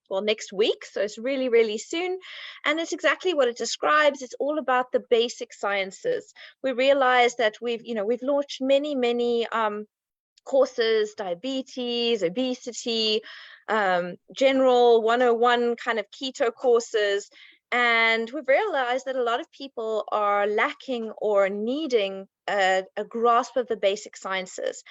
well, next week. So it's really, really soon. And it's exactly what it describes. It's all about the basic sciences. We realize that we've launched many, many courses, diabetes, obesity, general 101 kind of keto courses. And we've realized that a lot of people are lacking or needing a grasp of the basic sciences.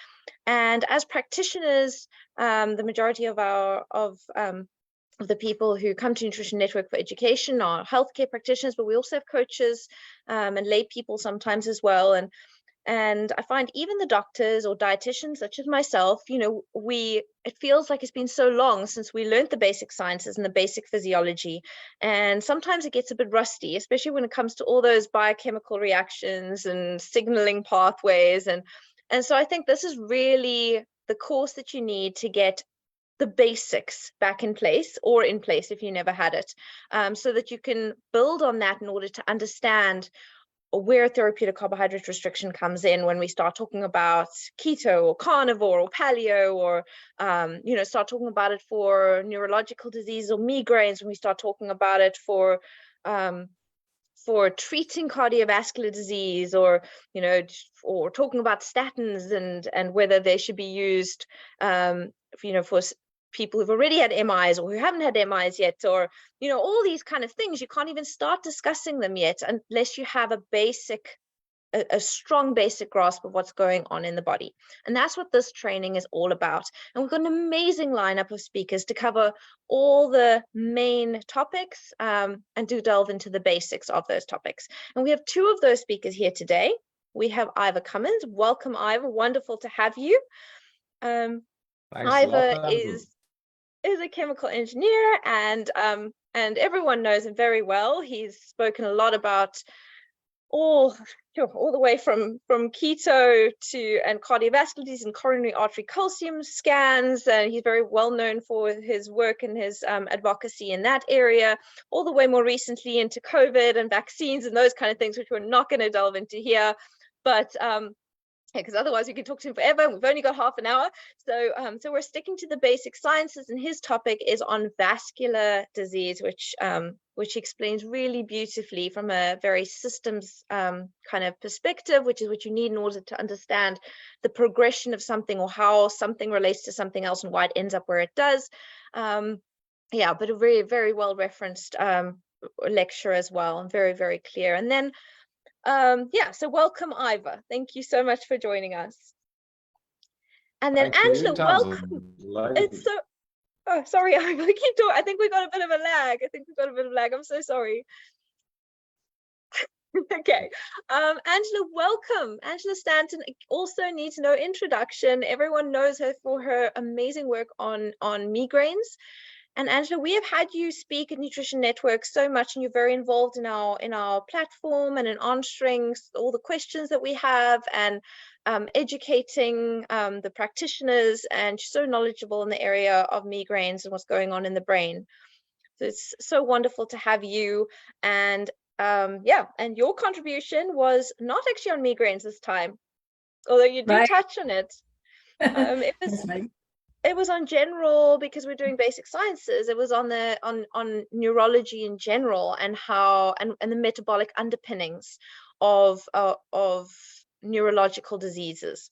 And as practitioners, the majority of the people who come to Nutrition Network for education are healthcare practitioners, but we also have coaches and lay people sometimes as well. And I find even the doctors or dietitians, such as myself, it feels like it's been so long since we learned the basic sciences and the basic physiology. And sometimes it gets a bit rusty, especially when it comes to all those biochemical reactions and signaling pathways. And so I think this is really the course that you need to get the basics back in place, or in place if you never had it, so that you can build on that in order to understand where therapeutic carbohydrate restriction comes in when we start talking about keto or carnivore or paleo, or start talking about it for neurological disease or migraines, when we start talking about it for treating cardiovascular disease, or talking about statins and whether they should be used for people who've already had MIs or who haven't had MIs yet, or all these kind of things. You can't even start discussing them yet unless you have a strong basic grasp of what's going on in the body. And that's what this training is all about. And we've got an amazing lineup of speakers to cover all the main topics and do delve into the basics of those topics. And we have two of those speakers here today. We have Ivor Cummins. Welcome, Ivor. Wonderful to have you. Ivor is a chemical engineer, and everyone knows him very well. He's spoken a lot about all the way from keto and cardiovascular disease and coronary artery calcium scans, and he's very well known for his work and his advocacy in that area, all the way more recently into COVID and vaccines and those kind of things, which we're not going to delve into here, but because otherwise we could talk to him forever. We've only got half an hour. So we're sticking to the basic sciences, and his topic is on vascular disease, which he explains really beautifully from a very systems kind of perspective, which is what you need in order to understand the progression of something, or how something relates to something else and why it ends up where it does. But a very, very well referenced lecture as well, and very, very clear. And then so welcome, Ivor. Thank you so much for joining us. And then Angela, welcome. It's so, oh, sorry, Ivor, keep talking. I think we got a bit of a lag. I'm so sorry. Okay. Angela, welcome. Angela Stanton also needs no introduction. Everyone knows her for her amazing work on migraines. And Angela, we have had you speak at Nutrition Network so much, and you're very involved in our platform and in answering all the questions that we have, and educating the practitioners, and she's so knowledgeable in the area of migraines and what's going on in the brain. So it's so wonderful to have you. And and your contribution was not actually on migraines this time, although you do touch on it. It was on general, because we're doing basic sciences. It was on neurology in general, and how and the metabolic underpinnings of neurological diseases,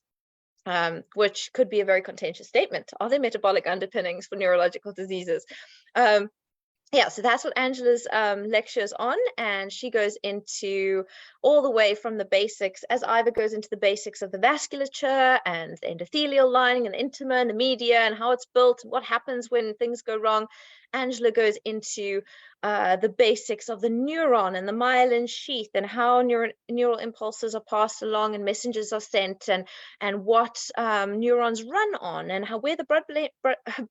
which could be a very contentious statement. Are there metabolic underpinnings for neurological diseases? So that's what Angela's lecture is on, and she goes into all the way from the basics, as Ivor goes into the basics of the vasculature and the endothelial lining and the intima and the media and how it's built and what happens when things go wrong. Angela goes into the basics of the neuron and the myelin sheath, and how neural impulses are passed along and messengers are sent, and what neurons run on, and where the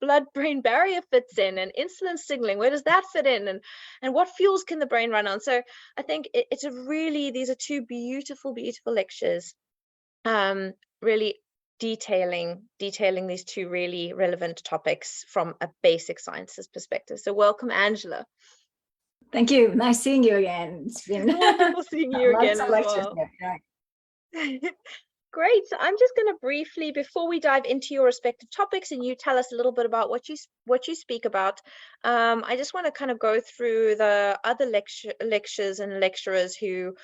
blood-brain barrier fits in, and insulin signaling, where does that fit in, and what fuels can the brain run on. So I think these are two beautiful lectures, really detailing these two really relevant topics from a basic sciences perspective. So welcome, Angela. Thank you. Nice seeing you again. It's been wonderful seeing you again as well. Great. So I'm just going to briefly, before we dive into your respective topics and you tell us a little bit about what you speak about, I just want to kind of go through the other lectures and lecturers who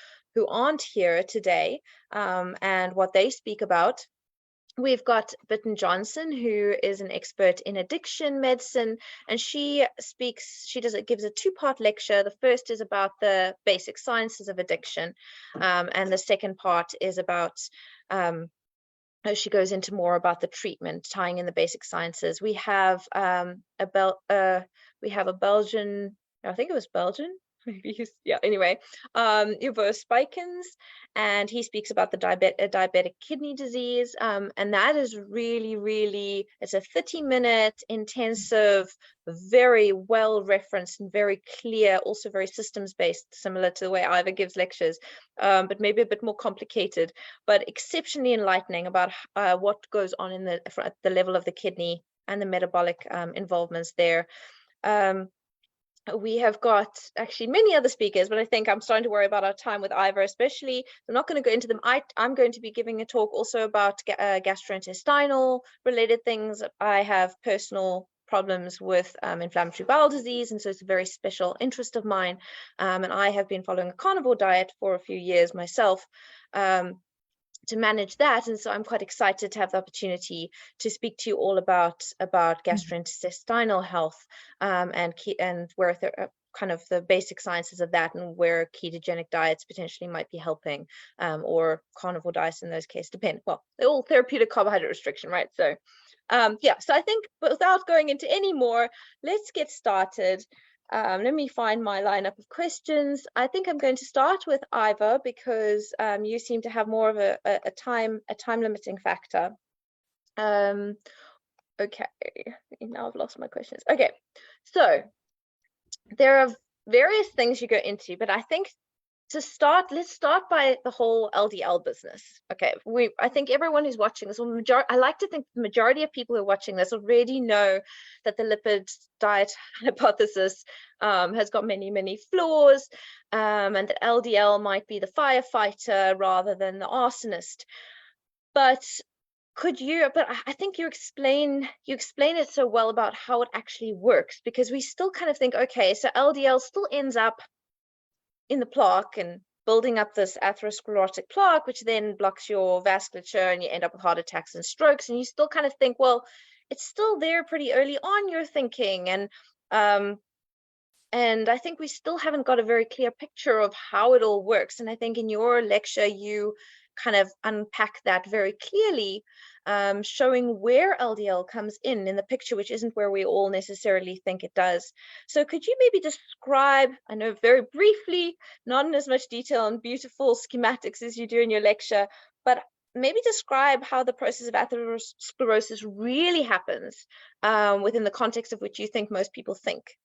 aren't here today, and what they speak about. We've got Bitten Johnson, who is an expert in addiction medicine, and she gives a two-part lecture. The first is about the basic sciences of addiction, and the second part is about, she goes into more about the treatment, tying in the basic sciences. We have we have a Belgian, I think it was Belgian, maybe he's, yeah, anyway, Ivor, and he speaks about the diabetic kidney disease, and that is really, it's a 30-minute intensive, very well referenced and very clear, also very systems based, similar to the way Ivor gives lectures, but maybe a bit more complicated, but exceptionally enlightening about what goes on in at the level of the kidney and the metabolic involvements there. We have got actually many other speakers, but I think I'm starting to worry about our time with Ivor, especially. I'm not going to go into them. I'm going to be giving a talk also about gastrointestinal related things. I have personal problems with inflammatory bowel disease, and so it's a very special interest of mine. And I have been following a carnivore diet for a few years myself, to manage that, and so I'm quite excited to have the opportunity to speak to you all about gastrointestinal health, and where kind of the basic sciences of that, and where ketogenic diets potentially might be helping, or carnivore diets in those cases depend. Well, they're all therapeutic carbohydrate restriction, right? So yeah, so I think without going into any more, let's get started. Let me find my lineup of questions. I think I'm going to start with Ivor because you seem to have more of a time limiting factor. Okay, now I've lost my questions. Okay, so there are various things you go into, but I think let's start by the whole LDL business. Okay, I think everyone who's watching this, I like to think the majority of people who are watching this already know that the lipid diet hypothesis has got many flaws, and that LDL might be the firefighter rather than the arsonist. But I think you explain it so well about how it actually works, because we still kind of think, okay, so LDL still ends up in the plaque and building up this atherosclerotic plaque, which then blocks your vasculature, and you end up with heart attacks and strokes. And you still kind of think, well, it's still there pretty early on, you're thinking. And I think we still haven't got a very clear picture of how it all works. And I think in your lecture, you kind of unpack that very clearly, showing where LDL comes in the picture, which isn't where we all necessarily think it does. So could you maybe describe, I know very briefly, not in as much detail and beautiful schematics as you do in your lecture, but maybe describe how the process of atherosclerosis really happens, within the context of which you think most people think.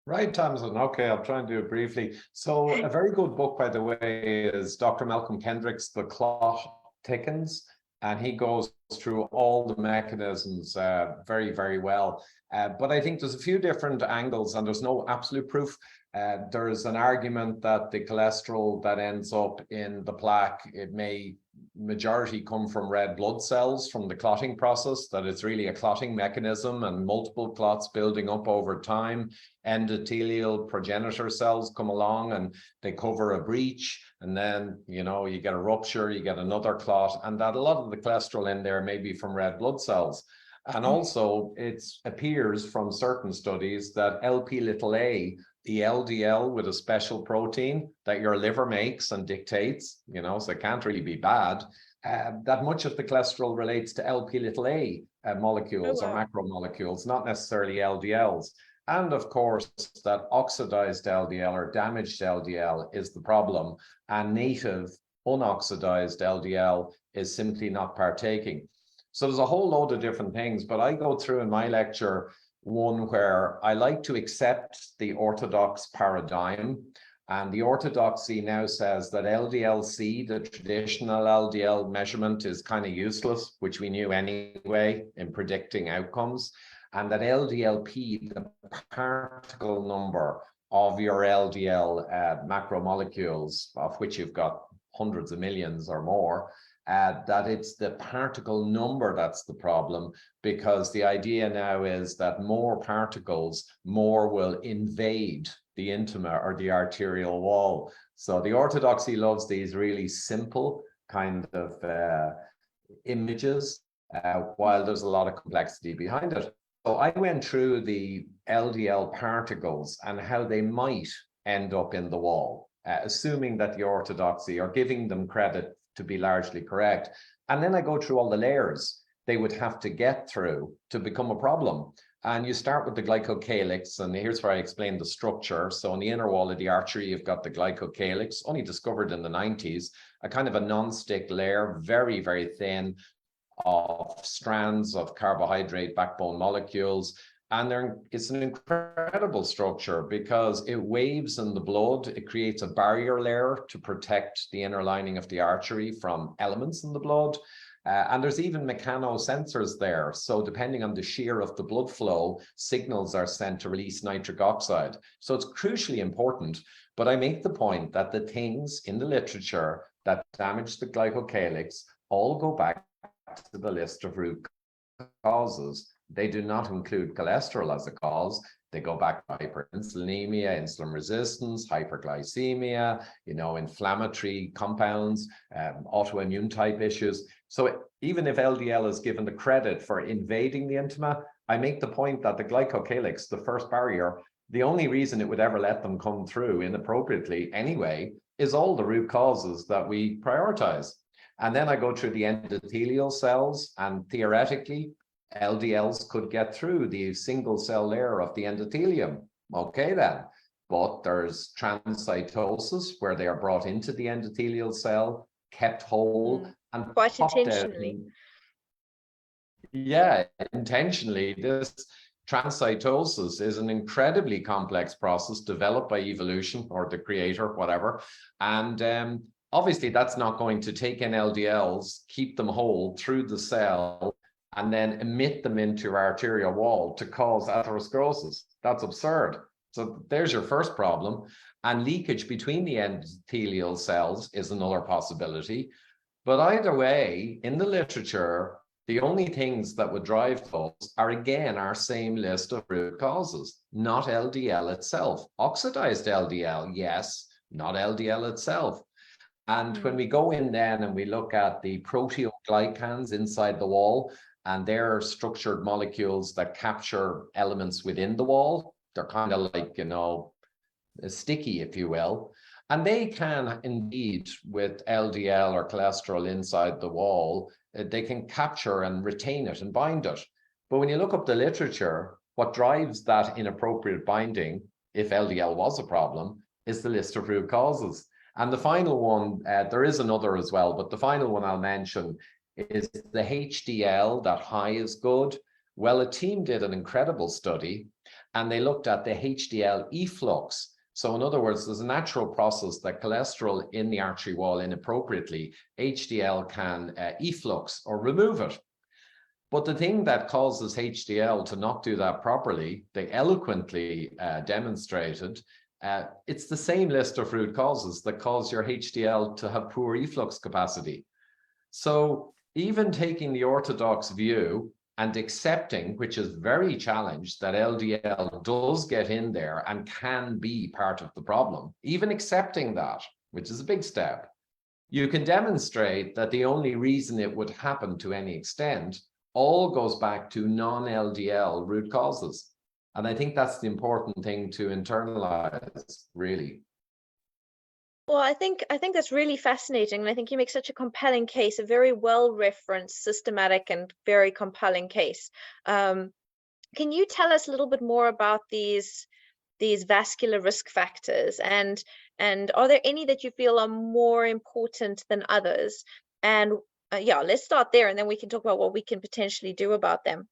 Right, Tamsin. Okay, I'll try and do it briefly. So a very good book, by the way, is Dr. Malcolm Kendrick's The Clot Thickens, and he goes through all the mechanisms very well. But I think there's a few different angles, and there's no absolute proof. There's an argument that the cholesterol that ends up in the plaque, it may majority come from red blood cells from the clotting process, that it's really a clotting mechanism and multiple clots building up over time. Endothelial progenitor cells come along and they cover a breach, and then you get a rupture, you get another clot, and that a lot of the cholesterol in there may be from red blood cells. And also it appears from certain studies that Lp(a), the LDL with a special protein that your liver makes and dictates, so it can't really be bad, that much of the cholesterol relates to Lp(a) molecules, or macromolecules, not necessarily LDLs. And of course, that oxidized LDL or damaged LDL is the problem, and native unoxidized LDL is simply not partaking. So there's a whole load of different things, but I go through in my lecture one where I like to accept the orthodox paradigm. And the orthodoxy now says that LDL-C, the traditional LDL measurement, is kind of useless, which we knew anyway in predicting outcomes. And that LDL-P, the particle number of your LDL macromolecules, of which you've got hundreds of millions or more, that it's the particle number that's the problem, because the idea now is that more particles, more will invade the intima or the arterial wall. So the orthodoxy loves these really simple kind of images, while there's a lot of complexity behind it. So I went through the LDL particles and how they might end up in the wall, assuming that the orthodoxy are giving them credit to be largely correct. And then I go through all the layers they would have to get through to become a problem. And you start with the glycocalyx, and here's where I explain the structure. So on the inner wall of the artery, you've got the glycocalyx, only discovered in the 90s, a kind of a non-stick layer, very, very thin, of strands of carbohydrate backbone molecules. And it's an incredible structure because it waves in the blood. It creates a barrier layer to protect the inner lining of the artery from elements in the blood. And there's even mechanosensors there. So depending on the shear of the blood flow, signals are sent to release nitric oxide. So it's crucially important. But I make the point that the things in the literature that damage the glycocalyx all go back to the list of root causes. They do not include cholesterol as a cause. They go back to hyperinsulinemia, insulin resistance, hyperglycemia, inflammatory compounds, autoimmune type issues. So even if LDL is given the credit for invading the intima, I make the point that the glycocalyx, the first barrier, the only reason it would ever let them come through inappropriately anyway is all the root causes that we prioritize. And then I go through the endothelial cells, and theoretically, LDLs could get through the single cell layer of the endothelium. Okay, then. But there's transcytosis where they are brought into the endothelial cell, kept whole, and quite popped intentionally. out. Yeah, intentionally. This transcytosis is an incredibly complex process developed by evolution or the creator, whatever. And obviously, that's not going to take in LDLs, keep them whole through the cell, and then emit them into your arterial wall to cause atherosclerosis. That's absurd. So there's your first problem. And leakage between the endothelial cells is another possibility. But either way, in the literature, the only things that would drive those are, again, our same list of root causes, not LDL itself. Oxidized LDL, yes, not LDL itself. And when we go in then and we look at the proteoglycans inside the wall, and they're structured molecules that capture elements within the wall, they're kind of like, sticky, if you will. And they can indeed, with LDL or cholesterol inside the wall, they can capture and retain it and bind it. But when you look up the literature, what drives that inappropriate binding, if LDL was a problem, is the list of root causes. And the final one, there is another as well, but the final one I'll mention is the HDL, that high is good. Well, a team did an incredible study and they looked at the HDL efflux. So in other words, there's a natural process that cholesterol in the artery wall inappropriately, HDL can efflux or remove it. But the thing that causes HDL to not do that properly, they eloquently demonstrated, it's the same list of root causes that cause your HDL to have poor efflux capacity. So even taking the orthodox view and accepting, which is very challenged, that LDL does get in there and can be part of the problem, even accepting that, which is a big step, you can demonstrate that the only reason it would happen to any extent all goes back to non-LDL root causes. And I think that's the important thing to internalize, really. Well, I think that's really fascinating. And I think you make such a compelling case, a very well-referenced, systematic, and very compelling case. Can you tell us a little bit more about these vascular risk factors, and are there any that you feel are more important than others? And let's start there, and then we can talk about what we can potentially do about them.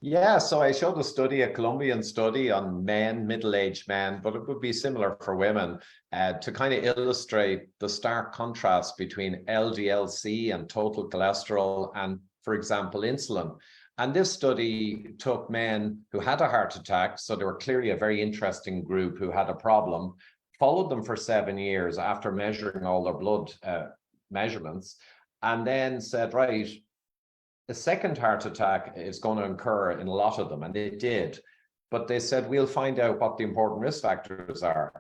Yeah, so I showed a study, a Colombian study on men, middle-aged men, but it would be similar for women, to kind of illustrate the stark contrast between LDL-C and total cholesterol and, for example, insulin. And this study took men who had a heart attack, so they were clearly a very interesting group who had a problem, followed them for 7 years after measuring all their blood measurements, and then said, right, a second heart attack is going to occur in a lot of them, and it did. But they said, we'll find out what the important risk factors are.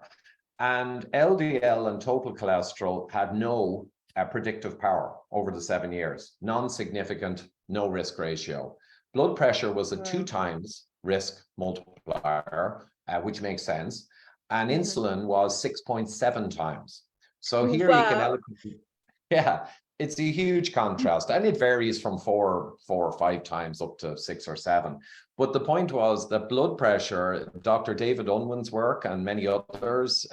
And LDL and total cholesterol had no predictive power over the 7 years, non-significant, no risk ratio. Blood pressure was a 2 times risk multiplier, which makes sense. And insulin was 6.7 times. So here you can eloquently, yeah, it's a huge contrast, and it varies from 4 or 5 times up to 6 or 7. But the point was that blood pressure, Dr. David Unwin's work and many others,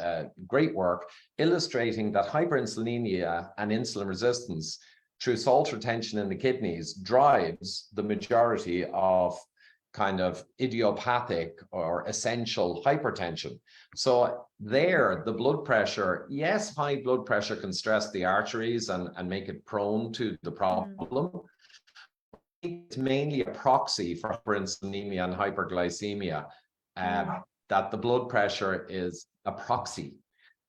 great work, illustrating that hyperinsulinemia and insulin resistance through salt retention in the kidneys drives the majority of kind of idiopathic or essential hypertension. So there, the blood pressure, yes, high blood pressure can stress the arteries and make it prone to the problem. It's mainly a proxy for hyperinsulinemia and hyperglycemia, that the blood pressure is a proxy.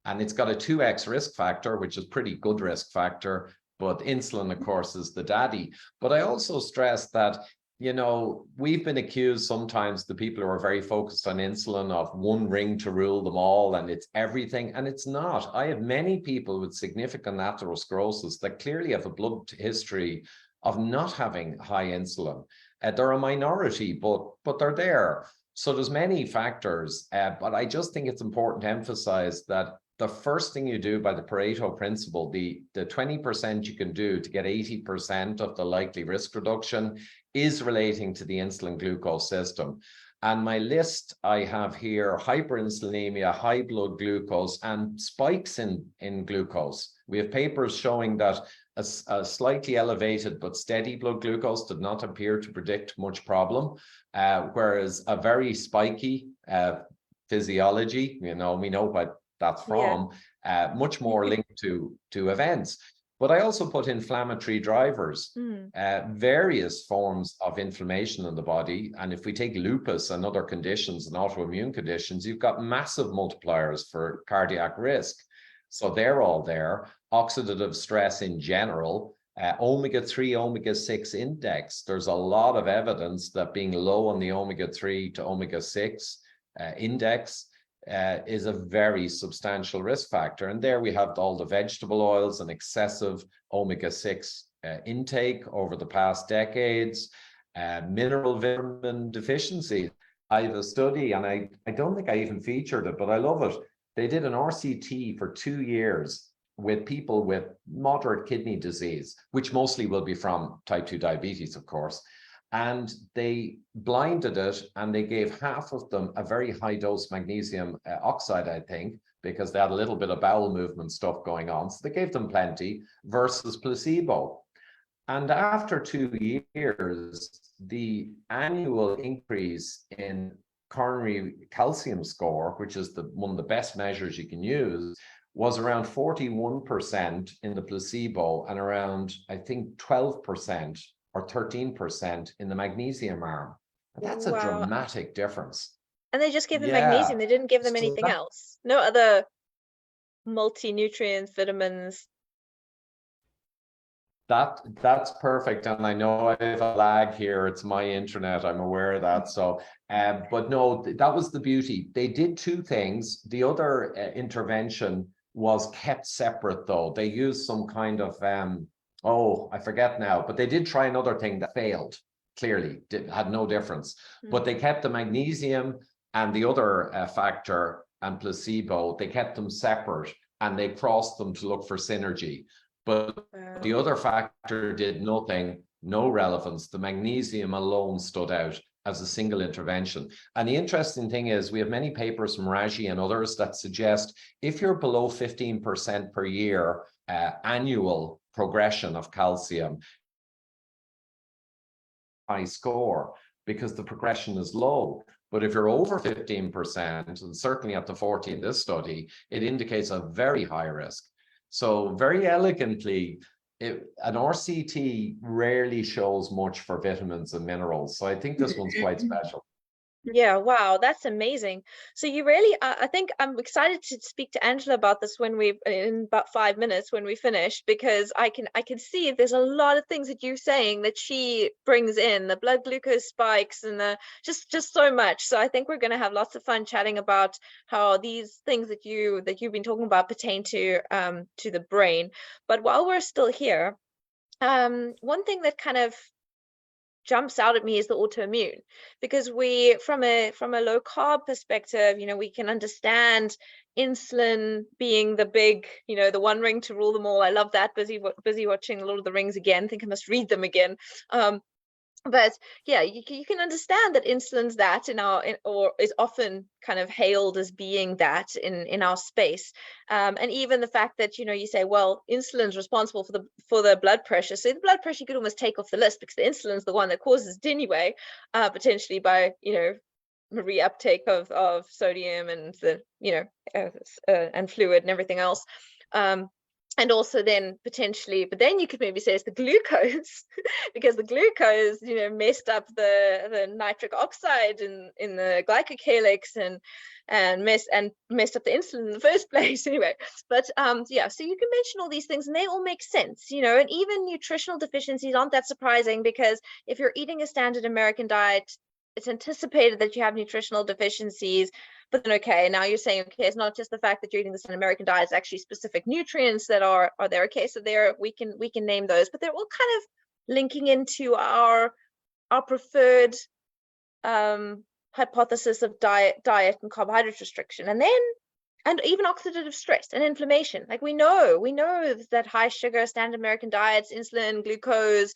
And it's got a 2x risk factor, which is pretty good risk factor, but insulin, of course, is the daddy. But I also stress that, you know, we've been accused sometimes, the people who are very focused on insulin, of one ring to rule them all, and it's everything, and it's not. I have many people with significant atherosclerosis that clearly have a blood history of not having high insulin. They're a minority, but they're there. So there's many factors, but I just think it's important to emphasize that the first thing you do by the Pareto principle, the 20% you can do to get 80% of the likely risk reduction, is relating to the insulin glucose system. And my list I have here: hyperinsulinemia, high blood glucose, and spikes in glucose. We have papers showing that a slightly elevated but steady blood glucose did not appear to predict much problem, whereas a very spiky physiology, you know, we know what that's from, much more linked to events. But I also put inflammatory drivers, various forms of inflammation in the body. And if we take lupus and other conditions and autoimmune conditions, you've got massive multipliers for cardiac risk. So they're all there. Oxidative stress in general, omega-3, omega-6 index. There's a lot of evidence that being low on the omega-3 to omega-6 index is a very substantial risk factor. And there we have all the vegetable oils and excessive omega-6 intake over the past decades, mineral vitamin deficiency. I have a study, and I don't think I even featured it, but I love it. They did an RCT for 2 years with people with moderate kidney disease, which mostly will be from type 2 diabetes, of course. And they blinded it, and they gave half of them a very high dose magnesium oxide, I think, because they had a little bit of bowel movement stuff going on. So they gave them plenty versus placebo. And after 2 years, the annual increase in coronary calcium score, which is one of the best measures you can use, was around 41% in the placebo and around, I think, 12% or 13% in the magnesium arm. And that's a dramatic difference. And they just gave them magnesium. They didn't give them anything else. No other multi-nutrients, vitamins. That's perfect. And I know I have a lag here. It's my internet. I'm aware of that. So, but no, that was the beauty. They did 2 things. The other intervention was kept separate, though. They used some kind of, I forget now, but they did try another thing that failed, clearly, had no difference. But they kept the magnesium and the other factor and placebo, they kept them separate, and they crossed them to look for synergy. But the other factor did nothing, no relevance. The magnesium alone stood out as a single intervention. And the interesting thing is, we have many papers from Raji and others that suggest if you're below 15% per year annual progression of calcium, high score, because the progression is low. But if you're over 15%, and certainly at the 40 in this study, it indicates a very high risk. So very elegantly, an RCT rarely shows much for vitamins and minerals. So I think this one's quite special. Yeah, wow, that's amazing. So you really, I think I'm excited to speak to Angela about this when in about 5 minutes when we finish, because I can see there's a lot of things that you're saying that she brings in, the blood glucose spikes and the just so much. So I think we're going to have lots of fun chatting about how these things that you've been talking about pertain to the brain. But while we're still here, one thing that kind of jumps out at me is the autoimmune, because we from a low carb perspective, we can understand insulin being the big, the one ring to rule them all. I love that. Busy watching Lord of the Rings again. Think I must read them again. But yeah, you can understand that insulin's that or is often kind of hailed as being that in our space, and even the fact that you say, well, insulin's responsible for the blood pressure, so the blood pressure you could almost take off the list, because the insulin's the one that causes it anyway, potentially by reuptake of sodium and the and fluid and everything else. And also then potentially, but then you could maybe say it's the glucose, because the glucose, messed up the nitric oxide in the glycocalyx and messed up the insulin in the first place anyway. But yeah, so you can mention all these things and they all make sense, and even nutritional deficiencies aren't that surprising, because if you're eating a standard American diet, it's anticipated that you have nutritional deficiencies. But then, okay, now you're saying, okay, it's not just the fact that you're eating this in American diet, it's actually specific nutrients that are there. Okay, so there we can name those, but they're all kind of linking into our preferred hypothesis of diet and carbohydrate restriction, and even oxidative stress and inflammation. Like we know that high sugar standard American diets, insulin, glucose,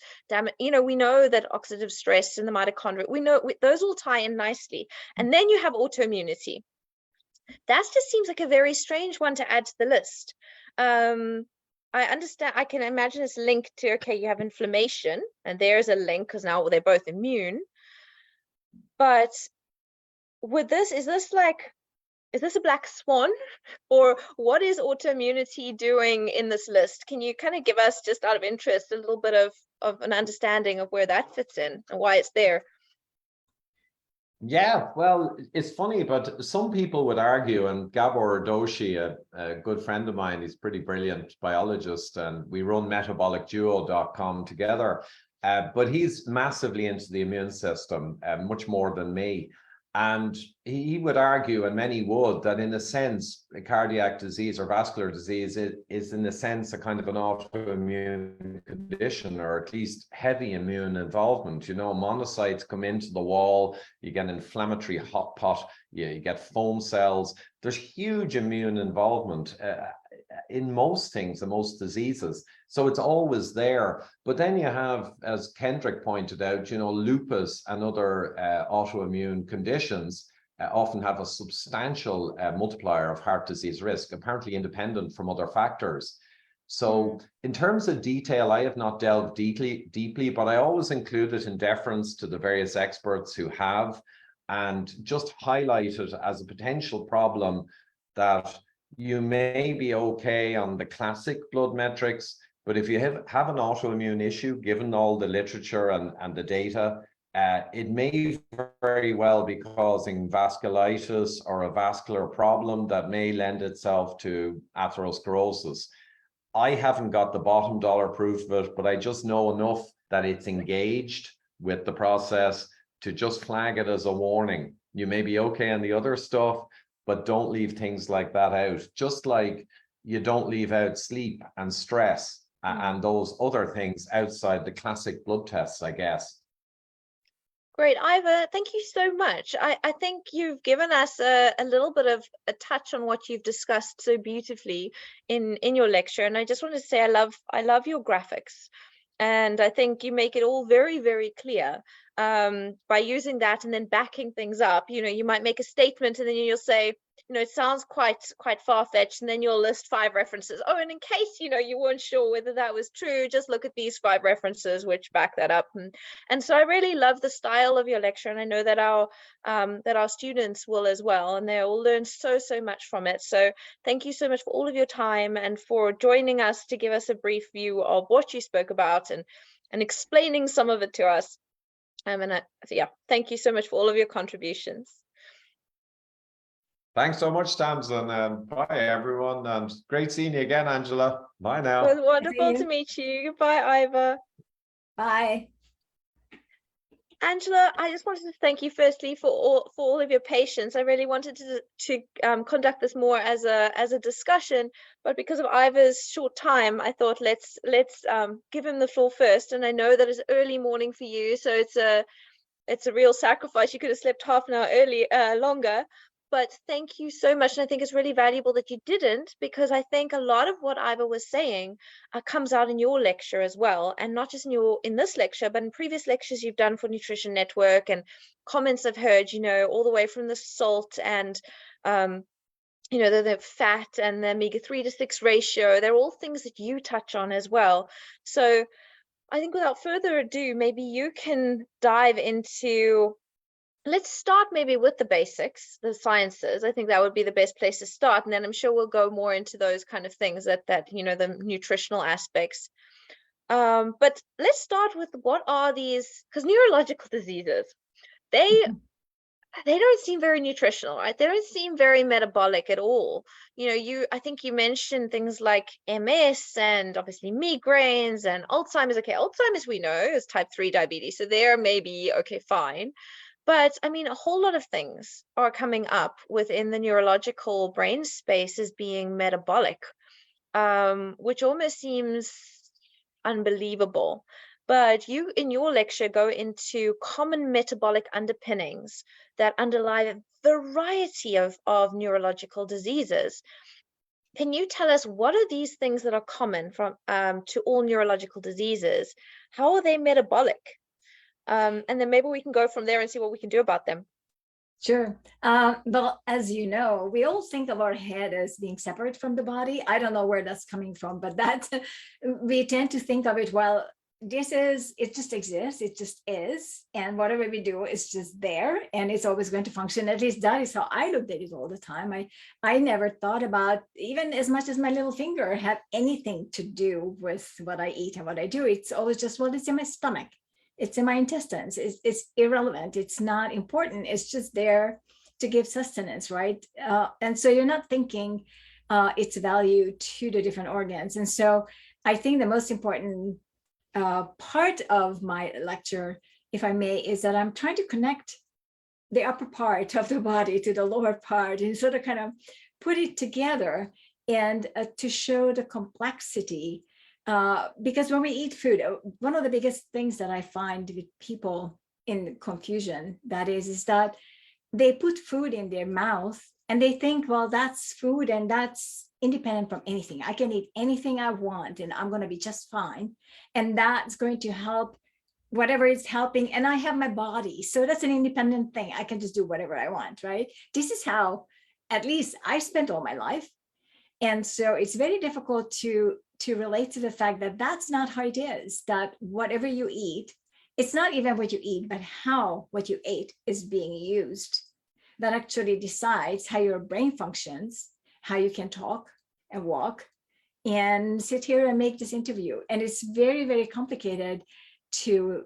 we know that oxidative stress in the mitochondria, we know those all tie in nicely. And then you have autoimmunity. That just seems like a very strange one to add to the list. I understand, I can imagine it's linked to, okay, you have inflammation, and there's a link because now they're both immune. But with this, is this a black swan, or what is autoimmunity doing in this list? Can you kind of give us, just out of interest, a little bit of an understanding of where that fits in and why it's there? Yeah, well, it's funny, but some people would argue, and Gabor Doshi, a good friend of mine, he's a pretty brilliant biologist, and we run metabolicduo.com together, but he's massively into the immune system, much more than me. And he would argue, and many would, that in a sense, a cardiac disease or vascular disease is in a sense a kind of an autoimmune condition, or at least heavy immune involvement. Monocytes come into the wall, you get inflammatory hot pot, you get foam cells. There's huge immune involvement in most things, in most diseases. So it's always there. But then you have, as Kendrick pointed out, lupus and other autoimmune conditions often have a substantial multiplier of heart disease risk, apparently independent from other factors. So in terms of detail, I have not delved deeply, but I always include it in deference to the various experts who have, and just highlight it as a potential problem that you may be okay on the classic blood metrics, but if you have an autoimmune issue, given all the literature and the data, it may very well be causing vasculitis or a vascular problem that may lend itself to atherosclerosis. I haven't got the bottom dollar proof of it, but I just know enough that it's engaged with the process to just flag it as a warning. You may be okay on the other stuff, but don't leave things like that out. Just like you don't leave out sleep and stress and those other things outside the classic blood tests, I guess. Great, Ivor, thank you so much. I think you've given us a little bit of a touch on what you've discussed so beautifully in your lecture. And I just want to say I love your graphics. And I think you make it all very, very clear by using that and then backing things up. You might make a statement and then you'll say, it sounds quite far-fetched, and then you'll list 5 references. Oh, and in case you weren't sure whether that was true, just look at these 5 references which back that up. And so I really love the style of your lecture, and I know that our students will as well, and they'll learn so much from it. So thank you so much for all of your time and for joining us to give us a brief view of what you spoke about and explaining some of it to us. So yeah, thank you so much for all of your contributions. Thanks so much, Tamsin, and bye everyone. And great seeing you again, Angela. Bye It now. was wonderful to meet you. Goodbye, Ivor. Bye. Angela, I just wanted to thank you firstly for all of your patience. I really wanted to conduct this more as a discussion, but because of Ivor's short time, I thought let's give him the floor first. And I know that it's early morning for you, so it's a real sacrifice. You could have slept half an hour longer. But thank you so much. And I think it's really valuable that you didn't, because I think a lot of what Ivor was saying comes out in your lecture as well. And not just in this lecture, but in previous lectures you've done for Nutrition Network, and comments I've heard, all the way from the salt and, the fat and the omega-3 to 6 ratio. They're all things that you touch on as well. So I think without further ado, maybe you can dive into, let's start maybe with the basics, the sciences. I think that would be the best place to start. And then I'm sure we'll go more into those kind of things that the nutritional aspects. But let's start with what are these, because neurological diseases, they don't seem very nutritional, right? They don't seem very metabolic at all. I think you mentioned things like MS and obviously migraines and Alzheimer's. Okay, Alzheimer's we know is type 3 diabetes, so there maybe, okay, fine. But I mean, a whole lot of things are coming up within the neurological brain space as being metabolic, which almost seems unbelievable. But you, in your lecture, go into common metabolic underpinnings that underlie a variety of neurological diseases. Can you tell us what are these things that are common from to all neurological diseases? How are they metabolic? And then maybe we can go from there and see what we can do about them. Sure. Well, as you know, we all think of our head as being separate from the body. I don't know where that's coming from, but that we tend to think of it, well, it just exists, it just is. And whatever we do is just there and it's always going to function. At least that is how I looked at it all the time. I never thought about, even as much as my little finger, have anything to do with what I eat and what I do. It's always just, well, it's in my stomach. It's in my intestines. It's irrelevant. It's not important. It's just there to give sustenance, right? And so you're not thinking its value to the different organs. And so I think the most important part of my lecture, if I may, is that I'm trying to connect the upper part of the body to the lower part and sort of kind of put it together and to show the complexity. Because when we eat food, one of the biggest things that I find with people in confusion, that is that they put food in their mouth and they think, well, that's food and that's independent from anything. I can eat anything I want and I'm going to be just fine. And that's going to help whatever is helping. And I have my body. So that's an independent thing. I can just do whatever I want, right? This is how, at least I spent all my life. And so it's very difficult to relate to the fact that that's not how it is, that whatever you eat, it's not even what you eat, but how what you ate is being used that actually decides how your brain functions, how you can talk and walk and sit here and make this interview. And it's very, very complicated to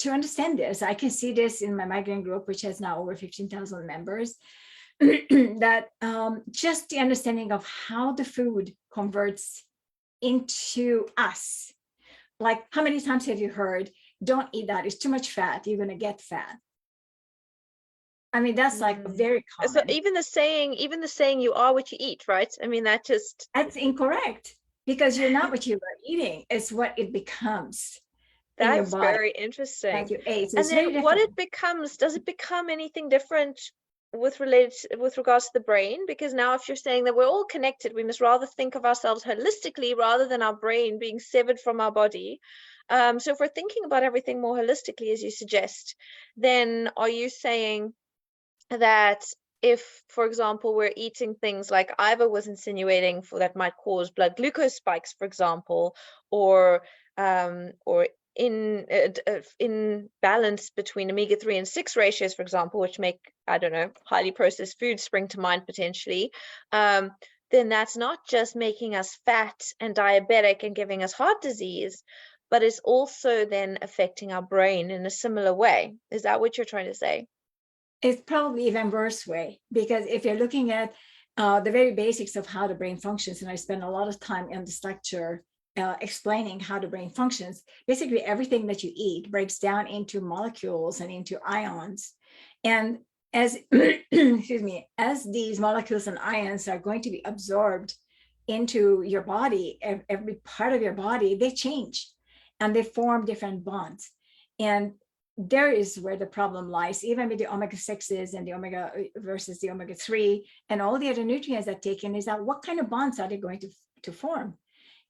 understand this. I can see this in my migraine group, which has now over 15,000 members, that just the understanding of how the food converts into us. Like, how many times have you heard, don't eat that, it's too much fat, you're going to get fat? I mean, that's like very common. So even the saying you are what you eat, right? I mean, that's incorrect, because you're not what you are eating, it's what it becomes. That's very interesting. Like you ate. And then what it becomes, does it become anything different with regards to the brain? Because now if you're saying that we're all connected, we must rather think of ourselves holistically rather than our brain being severed from our body. So if we're thinking about everything more holistically, as you suggest, then are you saying that if, for example, we're eating things like Ivor was insinuating that might cause blood glucose spikes, for example, or in balance between omega-3 and 6 ratios, for example, which make, I don't know, highly processed foods spring to mind potentially, then that's not just making us fat and diabetic and giving us heart disease, but it's also then affecting our brain in a similar way. Is that what you're trying to say? It's probably even worse way, because if you're looking at the very basics of how the brain functions, and I spend a lot of time in this lecture explaining how the brain functions, basically everything that you eat breaks down into molecules and into ions. And as, excuse me, as these molecules and ions are going to be absorbed into your body, every part of your body, they change and they form different bonds. And there is where the problem lies, even with the omega-6s and the omega versus the omega-3 and all the other nutrients that take in, is that what kind of bonds are they going to form?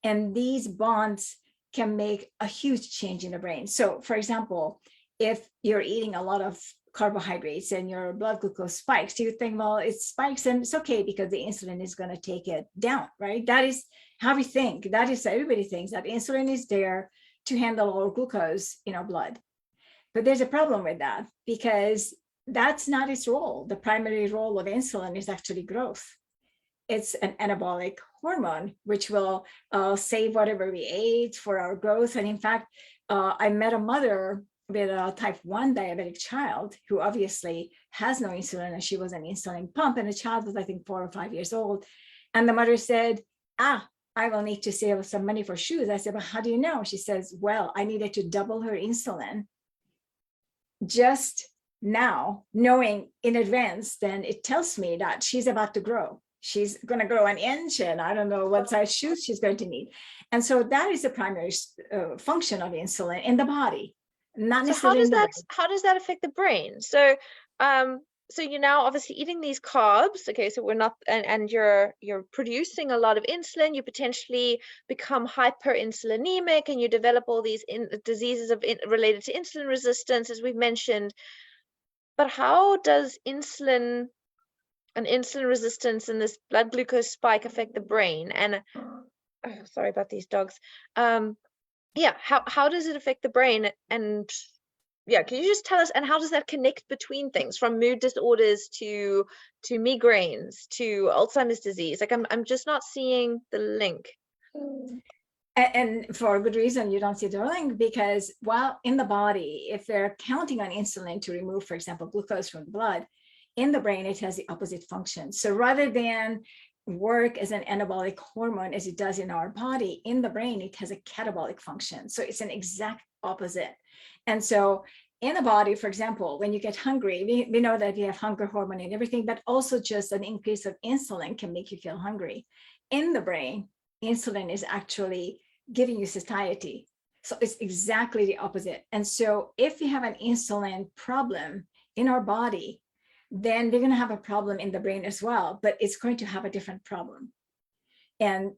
And these bonds can make a huge change in the brain. So for example, if you're eating a lot of carbohydrates and your blood glucose spikes, you think, well, it spikes and it's okay because the insulin is going to take it down, right? That is how we think. That is, everybody thinks that insulin is there to handle all glucose in our blood. But there's a problem with that, because that's not its role. The primary role of insulin is actually growth. It's an anabolic hormone, which will save whatever we ate for our growth. And in fact, I met a mother with a type 1 diabetic child who obviously has no insulin, and she was an insulin pump, and the child was, I think, 4 or 5 years old. And the mother said, I will need to save some money for shoes. I said, but how do you know? She says, well, I needed to double her insulin just now, knowing in advance, then it tells me that she's about to grow. She's going to grow an inch, and I don't know what size shoes she's going to need. And so that is the primary function of insulin in the body. Not so how does that affect the brain? So so you're now obviously eating these carbs, okay, so we're not, and you're producing a lot of insulin, you potentially become hyperinsulinemic, and you develop all these diseases related to insulin resistance, as we've mentioned. But how does insulin and insulin resistance and this blood glucose spike affect the brain? And sorry about these dogs. Yeah, how does it affect the brain? And yeah, can you just tell us, and how does that connect between things, from mood disorders to migraines to Alzheimer's disease? Like I'm just not seeing the link. And for a good reason, you don't see the link, because while in the body, if they're counting on insulin to remove, for example, glucose from the blood, in the brain, it has the opposite function. So rather than work as an anabolic hormone as it does in our body, in the brain, it has a catabolic function. So it's an exact opposite. And so in the body, for example, when you get hungry, we know that we have hunger hormone and everything, but also just an increase of insulin can make you feel hungry. In the brain, insulin is actually giving you satiety. So it's exactly the opposite. And so if we have an insulin problem in our body, then we're going to have a problem in the brain as well, but it's going to have a different problem. And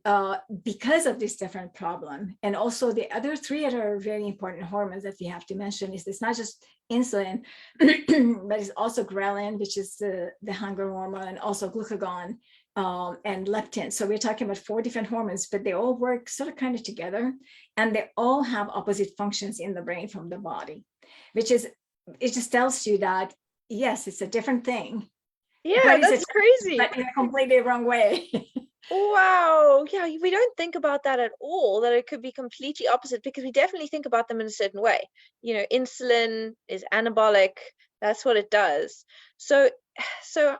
because of this different problem, and also the other 3 other very important hormones that we have to mention is it's not just insulin, but it's also ghrelin, which is the hunger hormone, and also glucagon and leptin. So we're talking about 4 different hormones, but they all work sort of kind of together, and they all have opposite functions in the brain from the body, which is, it just tells you that, yes, it's a different thing. Yeah, that's crazy. But in a completely wrong way. Wow. Yeah, we don't think about that at all, that it could be completely opposite, because we definitely think about them in a certain way. You know, insulin is anabolic. That's what it does. So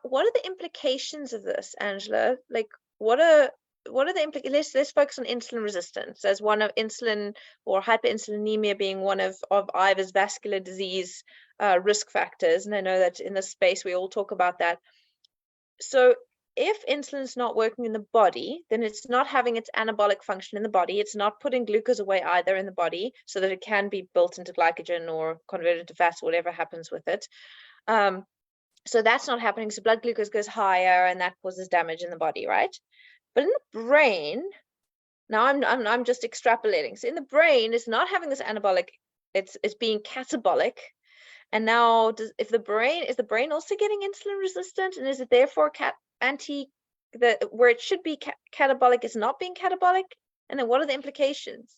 what are the implications of this, Angela? Like, what are the implications? Let's focus on insulin resistance as one of insulin, or hyperinsulinemia being one of Ivor's vascular disease risk factors. And I know that in this space, we all talk about that. So if insulin's not working in the body, then it's not having its anabolic function in the body. It's not putting glucose away either in the body so that it can be built into glycogen or converted to fat, or whatever happens with it. So that's not happening. So blood glucose goes higher, and that causes damage in the body, right? But in the brain, now I'm just extrapolating. So in the brain, it's not having this anabolic. It's being catabolic. And now, is the brain also getting insulin resistant? And is it therefore where it should be catabolic is not being catabolic? And then what are the implications?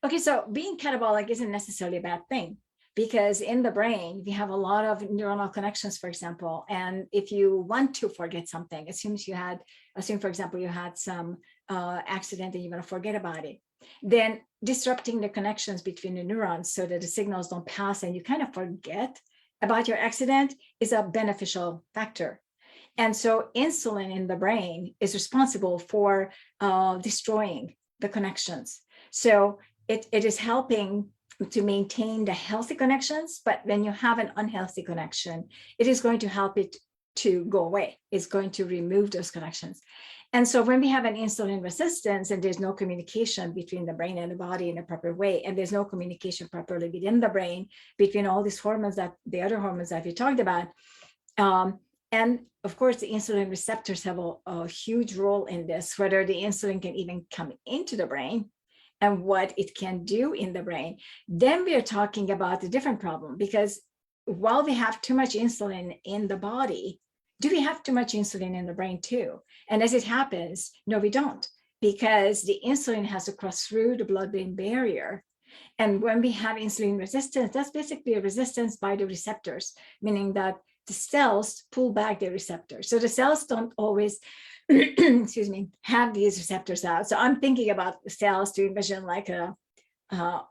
Okay, so being catabolic isn't necessarily a bad thing, because in the brain, we have a lot of neuronal connections, for example. And if you want to forget something, assume, for example, you had some accident and you're going to forget about it. then disrupting the connections between the neurons so that the signals don't pass and you kind of forget about your accident is a beneficial factor. And so insulin in the brain is responsible for destroying the connections. So it is helping to maintain the healthy connections, but when you have an unhealthy connection, it is going to help it to go away. It's going to remove those connections. And so when we have an insulin resistance and there's no communication between the brain and the body in a proper way, and there's no communication properly within the brain between all these hormones, that the other hormones that we talked about, and of course, the insulin receptors have a huge role in this, whether the insulin can even come into the brain and what it can do in the brain. Then we are talking about a different problem, because while we have too much insulin in the body, do we have too much insulin in the brain too? And as it happens, no, we don't, because the insulin has to cross through the blood-brain barrier. And when we have insulin resistance, that's basically a resistance by the receptors, meaning that the cells pull back their receptors. So the cells don't always, excuse me, have these receptors out. So I'm thinking about the cells to envision like a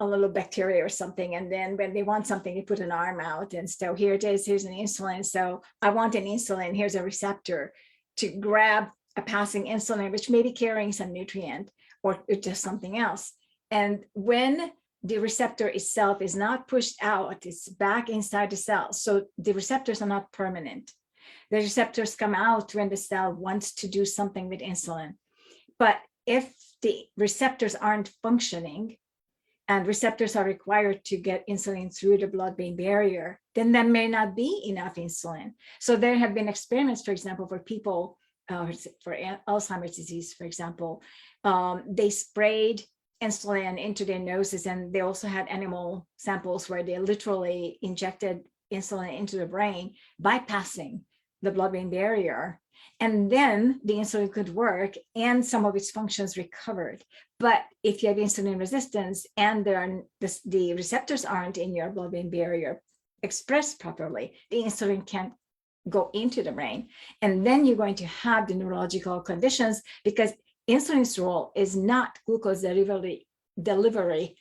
little bacteria or something. And then when they want something, they put an arm out. And so here it is, here's an insulin. So I want an insulin, here's a receptor to grab a passing insulin, which may be carrying some nutrient or just something else. And when the receptor itself is not pushed out, it's back inside the cell. So the receptors are not permanent. The receptors come out when the cell wants to do something with insulin. But if the receptors aren't functioning, and receptors are required to get insulin through the blood-brain barrier, then there may not be enough insulin. So there have been experiments, for example, for people, for Alzheimer's disease, for example, they sprayed insulin into their noses, and they also had animal samples where they literally injected insulin into the brain, bypassing the blood-brain barrier. And then the insulin could work and some of its functions recovered. But if you have insulin resistance and the receptors aren't in your blood-brain barrier expressed properly, the insulin can't go into the brain. And then you're going to have the neurological conditions, because insulin's role is not glucose delivery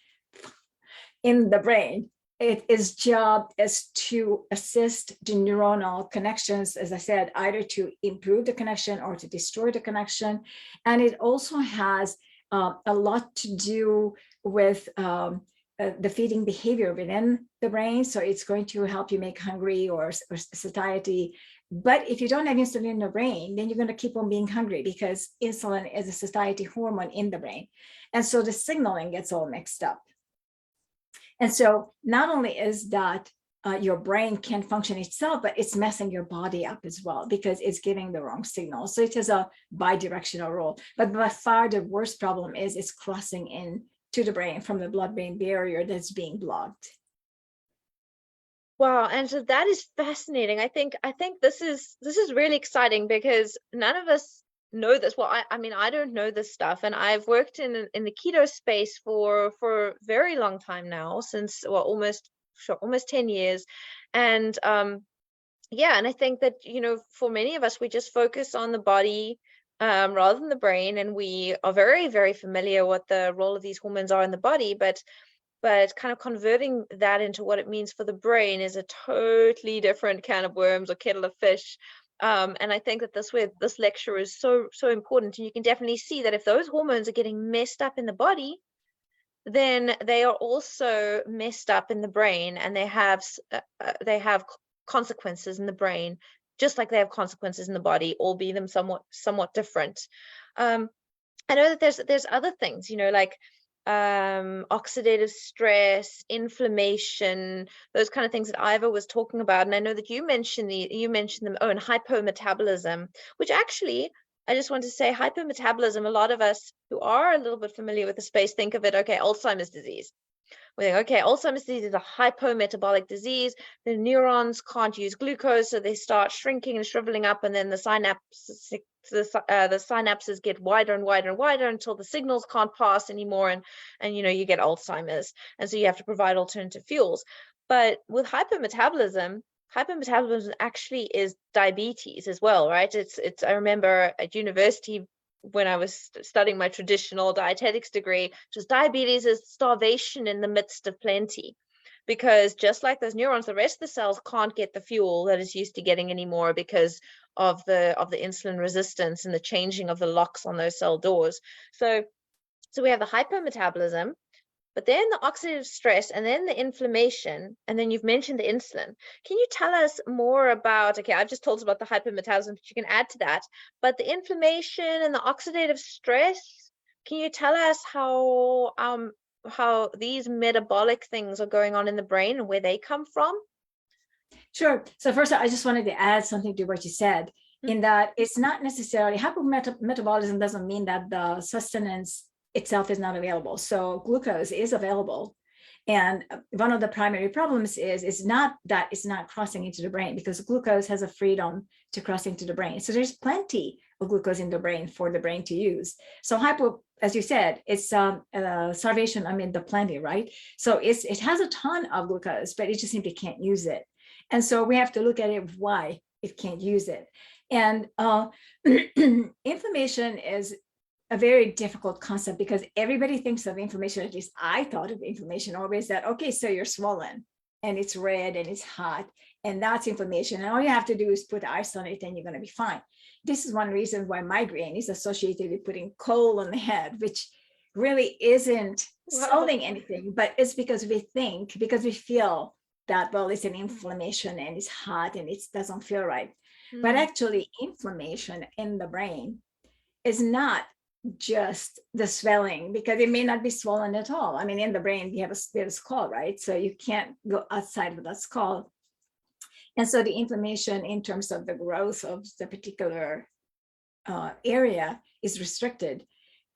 in the brain. Its job is to assist the neuronal connections, as I said, either to improve the connection or to destroy the connection. And it also has a lot to do with the feeding behavior within the brain. So it's going to help you make hungry or satiety. But if you don't have insulin in the brain, then you're going to keep on being hungry, because insulin is a satiety hormone in the brain. And so the signaling gets all mixed up. And so not only is that your brain can't function itself, but it's messing your body up as well, because it's giving the wrong signal. So it has a bidirectional role. But by far the worst problem is it's crossing in to the brain from the blood-brain barrier that's being blocked. Wow, Angela, that is fascinating. I think this is really exciting, because none of us know this. Well, I mean, I don't know this stuff, and I've worked in the keto space for a very long time now, since, well, almost 10 years. And yeah, and I think that, you know, for many of us, we just focus on the body rather than the brain, and we are very, very familiar what the role of these hormones are in the body, but kind of converting that into what it means for the brain is a totally different can of worms or kettle of fish. And I think that this lecture is so important. And you can definitely see that if those hormones are getting messed up in the body, then they are also messed up in the brain, and they have consequences in the brain, just like they have consequences in the body, albeit them somewhat different. I know that there's other things, you know, like oxidative stress, inflammation, those kind of things that Ivor was talking about. And I know that you mentioned them. Oh, and hypometabolism, which actually, I just want to say, hypometabolism, a lot of us who are a little bit familiar with the space think of it, okay, Alzheimer's disease. We think, okay, Alzheimer's disease is a hypometabolic disease. The neurons can't use glucose, so they start shrinking and shriveling up, and then the synapses get wider and wider and wider until the signals can't pass anymore, and you know, you get Alzheimer's, and so you have to provide alternative fuels. But with hypometabolism actually is diabetes as well, right? It's I remember at university when I was studying my traditional dietetics degree, just diabetes is starvation in the midst of plenty. Because just like those neurons, the rest of the cells can't get the fuel that it's used to getting anymore because of the insulin resistance and the changing of the locks on those cell doors. So we have the hypometabolism, but then the oxidative stress, and then the inflammation, and then you've mentioned the insulin. Can you tell us more about, okay, I've just told us about the hypometabolism, but you can add to that, but the inflammation and the oxidative stress, can you tell us how these metabolic things are going on in the brain and where they come from? Sure. So first, I just wanted to add something to what you said, in that it's not necessarily hypometabolism doesn't mean that the sustenance itself is not available. So glucose is available. And one of the primary problems is not that it's not crossing into the brain, because glucose has a freedom to cross into the brain. So there's plenty of glucose in the brain for the brain to use. So hypo, as you said, it's starvation amid the plenty, right? So it has a ton of glucose, but it just simply can't use it. And so we have to look at it, why it can't use it. And inflammation is a very difficult concept, because everybody thinks of inflammation, at least I thought of inflammation always, that, okay, so you're swollen and it's red and it's hot, and that's inflammation. And all you have to do is put ice on it and you're going to be fine. This is one reason why migraine is associated with putting coal on the head, which really isn't solving anything, but it's because we feel that, well, it's an inflammation and it's hot and it doesn't feel right. But actually, inflammation in the brain is not just the swelling, because it may not be swollen at all. I mean, in the brain, we have a skull, right? So you can't go outside of that skull. And so the inflammation in terms of the growth of the particular area is restricted.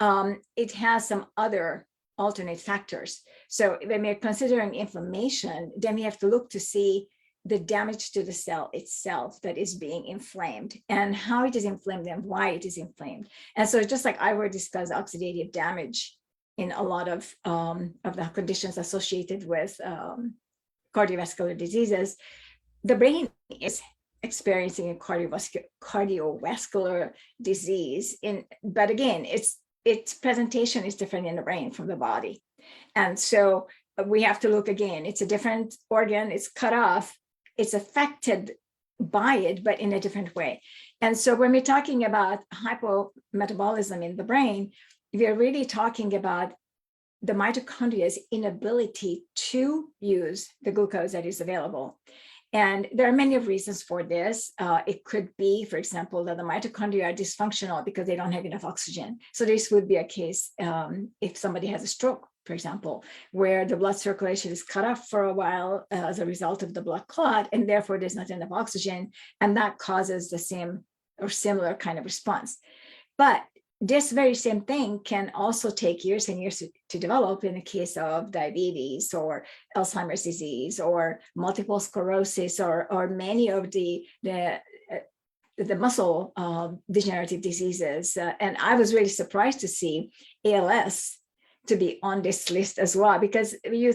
It has some other alternate factors. So when we're considering inflammation, then we have to look to see the damage to the cell itself that is being inflamed, and how it is inflamed and why it is inflamed. And so just like Ivor discussed oxidative damage in a lot of the conditions associated with cardiovascular diseases, the brain is experiencing a cardiovascular disease. But again, its presentation is different in the brain from the body. And so we have to look again, it's a different organ, it's cut off, it's affected by it, but in a different way. And so when we're talking about hypometabolism in the brain, we're really talking about the mitochondria's inability to use the glucose that is available. And there are many reasons for this. It could be, for example, that the mitochondria are dysfunctional because they don't have enough oxygen. So this would be a case if somebody has a stroke, for example, where the blood circulation is cut off for a while as a result of the blood clot, and therefore there's not enough oxygen, and that causes the same or similar kind of response. But this very same thing can also take years and years to develop in the case of diabetes or Alzheimer's disease or multiple sclerosis or many of the muscle degenerative diseases. And I was really surprised to see ALS to be on this list as well, because you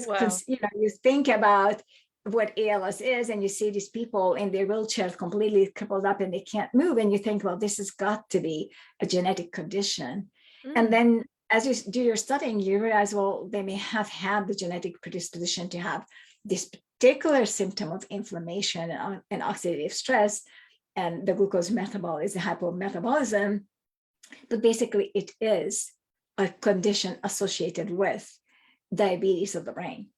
think about what ALS is, and you see these people in their wheelchairs completely crippled up and they can't move, and you think, well, this has got to be a genetic condition. And then as you do your studying, you realize, well, they may have had the genetic predisposition to have this particular symptom of inflammation and oxidative stress, and the glucose metabolism, hypometabolism, but basically it is a condition associated with diabetes of the brain.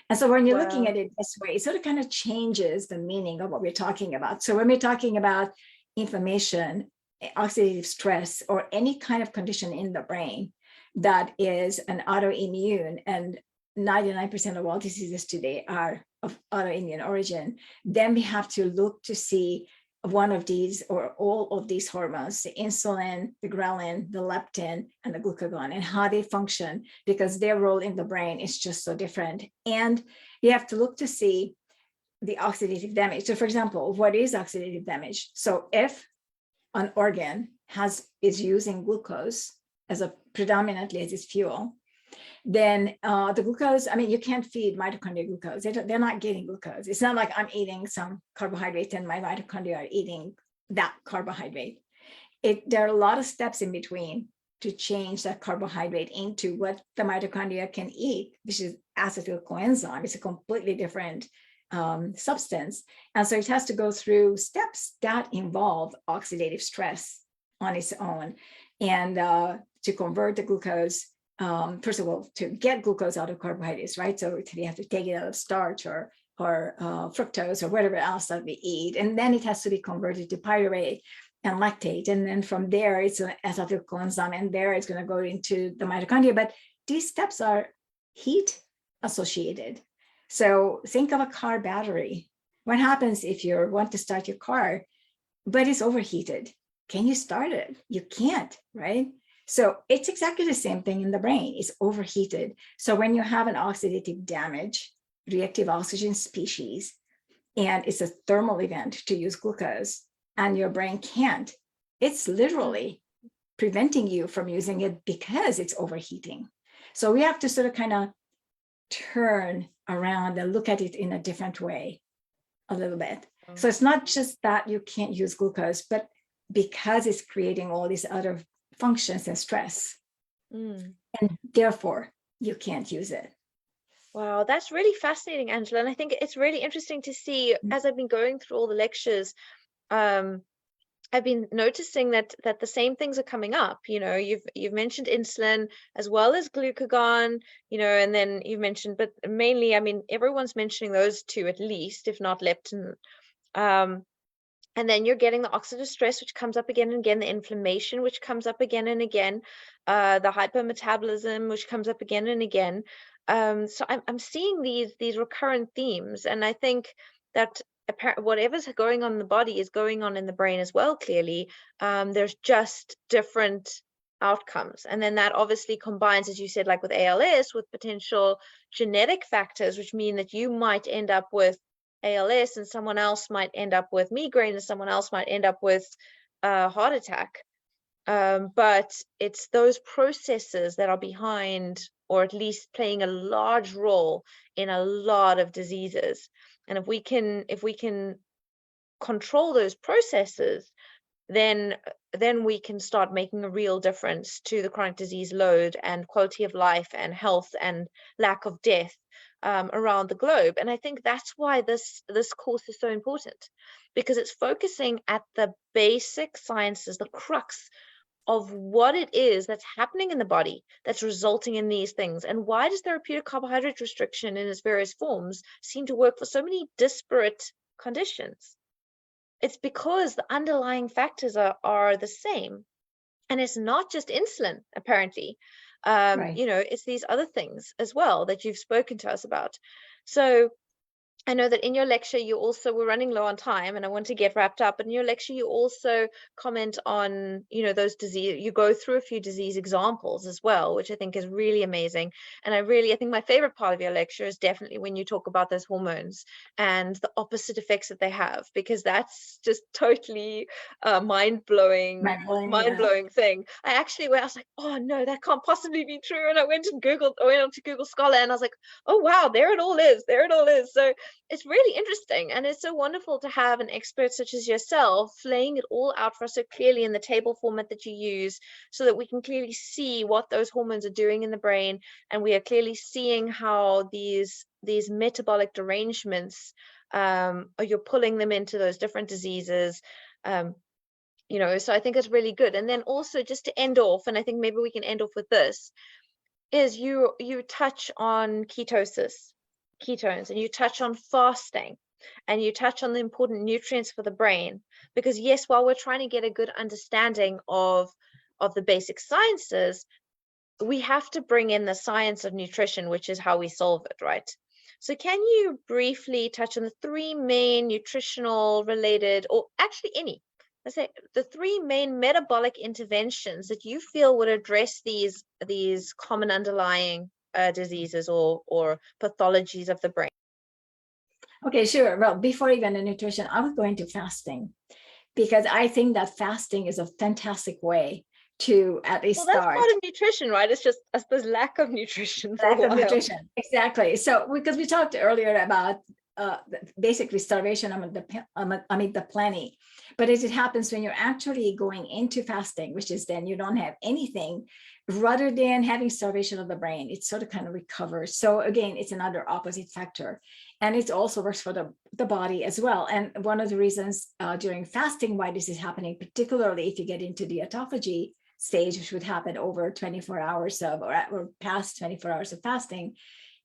And so when you're looking at it this way, it sort of kind of changes the meaning of what we're talking about. So when we're talking about inflammation, oxidative stress, or any kind of condition in the brain that is an autoimmune, and 99% of all diseases today are of autoimmune origin, then we have to look to see one of these or all of these hormones, the insulin, the ghrelin, the leptin, and the glucagon, and how they function, because their role in the brain is just so different. And you have to look to see the oxidative damage. So for example, what is oxidative damage? So if an organ is using glucose as predominantly as its fuel, then the glucose, I mean, you can't feed mitochondria glucose. They're not getting glucose. It's not like I'm eating some carbohydrate and my mitochondria are eating that carbohydrate. there are a lot of steps in between to change that carbohydrate into what the mitochondria can eat, which is acetyl coenzyme. It's a completely different substance. And so it has to go through steps that involve oxidative stress on its own. And to convert the glucose, first of all, to get glucose out of carbohydrates, right? So you have to take it out of starch or fructose or whatever else that we eat. And then it has to be converted to pyruvate and lactate. And then from there, it's an acetyl coenzyme, and there it's going to go into the mitochondria. But these steps are heat associated. So think of a car battery. What happens if you want to start your car, but it's overheated? Can you start it? You can't, right? So it's exactly the same thing in the brain. It's overheated. So when you have an oxidative damage, reactive oxygen species, and it's a thermal event to use glucose, and your brain can't, it's literally preventing you from using it because it's overheating. So we have to sort of kind of turn around and look at it in a different way a little bit. So it's not just that you can't use glucose, but because it's creating all these other functions and stress, and therefore you can't use it. Wow, that's really fascinating, Angela. And I think it's really interesting to see, as I've been going through all the lectures, I've been noticing that the same things are coming up. You know, you've mentioned insulin as well as glucagon, you know, and then you've mentioned, but mainly, I mean, everyone's mentioning those two at least, if not leptin. And then you're getting the oxidative stress, which comes up again and again, the inflammation, which comes up again and again, the hypometabolism, which comes up again and again. So I'm seeing these recurrent themes, and I think that whatever's going on in the body is going on in the brain as well. Clearly, there's just different outcomes, and then that obviously combines, as you said, like with ALS, with potential genetic factors, which mean that you might end up with ALS and someone else might end up with migraine and someone else might end up with a heart attack. But it's those processes that are behind, or at least playing a large role in a lot of diseases. And if we can control those processes, then we can start making a real difference to the chronic disease load and quality of life and health and lack of death around the globe. And I think that's why this course is so important, because it's focusing at the basic sciences, the crux of what it is that's happening in the body that's resulting in these things. And why does therapeutic carbohydrate restriction in its various forms seem to work for so many disparate conditions? It's because the underlying factors are the same. And it's not just insulin, apparently. Right. You know, it's these other things as well that you've spoken to us about. So I know that in your lecture, you also were running low on time and I want to get wrapped up. But in your lecture, you also comment on, you know, those disease, you go through a few disease examples as well, which I think is really amazing. And I think my favorite part of your lecture is definitely when you talk about those hormones and the opposite effects that they have, because that's just totally mind-blowing thing. I was like, oh no, that can't possibly be true. And I went onto Google Scholar and I was like, oh wow, there it all is. So it's really interesting, and it's so wonderful to have an expert such as yourself laying it all out for us so clearly in the table format that you use, so that we can clearly see what those hormones are doing in the brain, and we are clearly seeing how these metabolic derangements, you're pulling them into those different diseases. You know, so I think it's really good. And then also, just to end off, and I think maybe we can end off with this, is you touch on ketones, and you touch on fasting, and you touch on the important nutrients for the brain, because yes, while we're trying to get a good understanding of the basic sciences, we have to bring in the science of nutrition, which is how we solve it, right? So can you briefly touch on the three main nutritional related, or actually let's say the three main metabolic interventions that you feel would address these common underlying diseases or pathologies of the brain? Okay, sure. Well, before even the nutrition, I was going to fasting, because I think that fasting is a fantastic way to at least start. That's part of nutrition, right? It's just, I suppose, lack of nutrition. Nutrition, exactly. So because we talked earlier about basically starvation amid the plenty, But as it happens when you're actually going into fasting, which is then you don't have anything, rather than having starvation of the brain, it sort of kind of recovers. So again, it's another opposite factor. And it also works for the body as well. And one of the reasons during fasting why this is happening, particularly if you get into the autophagy stage, which would happen over 24 hours of, or past 24 hours of fasting,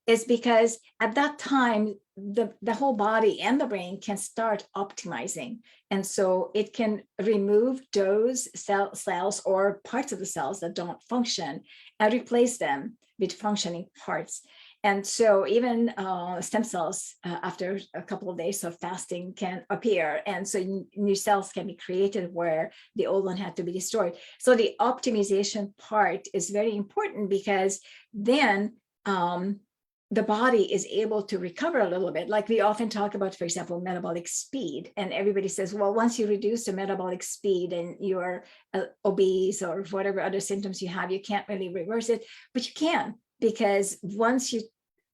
is because at that time, the whole body and the brain can start optimizing. And so it can remove those cells or parts of the cells that don't function and replace them with functioning parts. And so even stem cells after a couple of days of fasting can appear. And so new cells can be created where the old one had to be destroyed. So the optimization part is very important, because then the body is able to recover a little bit. Like we often talk about, for example, metabolic speed. And everybody says, well, once you reduce the metabolic speed and you're obese or whatever other symptoms you have, you can't really reverse it, but you can. Because once you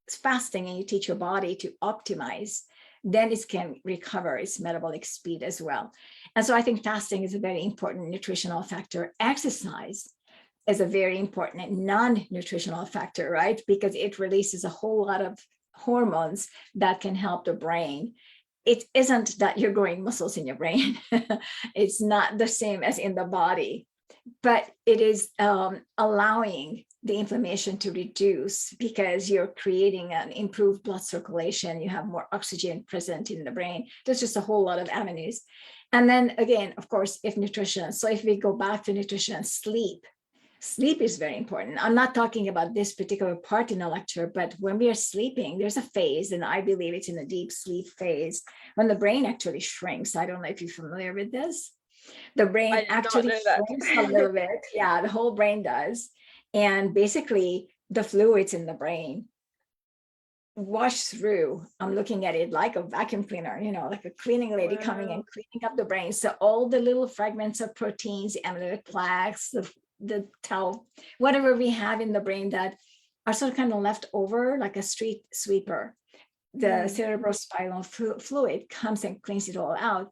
fasting and you teach your body to optimize, then it can recover its metabolic speed as well. And so I think fasting is a very important nutritional factor. Exercise is a very important non-nutritional factor, right? Because it releases a whole lot of hormones that can help the brain. It isn't that you're growing muscles in your brain. It's not the same as in the body, but it is allowing the inflammation to reduce, because you're creating an improved blood circulation. You have more oxygen present in the brain. There's just a whole lot of avenues. And then again, of course, if nutrition. So if we go back to nutrition, sleep is very important. I'm not talking about this particular part in the lecture, but when we are sleeping, there's a phase, and I believe it's in the deep sleep phase, when the brain actually shrinks. I don't know if you're familiar with this. The brain actually shrinks a little bit. Yeah, the whole brain does. And basically the fluids in the brain wash through. I'm looking at it like a vacuum cleaner, like a cleaning lady coming and cleaning up the brain. So all the little fragments of proteins, amyloid plaques, the tau, whatever we have in the brain that are sort of kind of left over, like a street sweeper, the cerebrospinal fluid comes and cleans it all out.